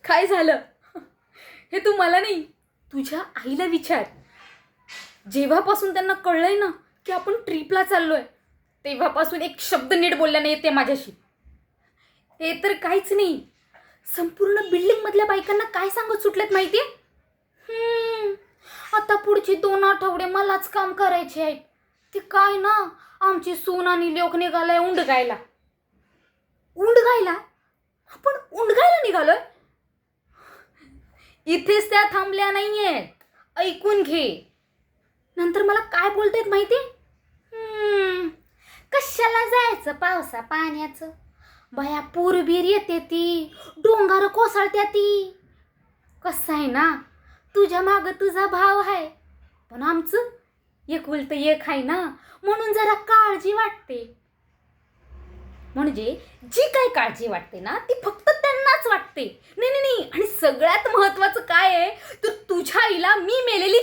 काय झालं? हे तू मला नाही, तुझ्या आईला विचार. जेव्हापासून त्यांना कळलंय ना की आपण ट्रिपला चाललोय, तेव्हापासून एक शब्द नीट बोलल्या नाही ते माझ्याशी. ते तर काहीच नाही, संपूर्ण बिल्डिंग मधल्या बायकांना काय सांगत सुटलेत माहितीये? आता पुढचे 2 आठवडे मलाच काम करायचे आहेत. ते काय ना, आमची सून आणि लोक निघालाय उंडगायला. उंडगायला? आपण उंडगायला निघालोय? इथेच त्या थांबल्या नाहीयेत, ऐकून घे. नंतर मला काय बोलतायत माहितीये? कशाला जायचं पावसा पाण्याचं, बया पूरबीर येते ती, डोंगर कोसळत्या ती. कसं आहे ना, तुझ्या माग तुझा भाव आहे, पण आमचं एकुलतं एक आहे ना, म्हणून जरा काळजी वाटते. म्हणजे जी काही काळजी वाटते ना ती फक्त त्यांनाच वाटते. नाही नाही नाही, आणि सगळ्यात महत्वाचं काय आहे तर तुझ्या आईला मी मेलेली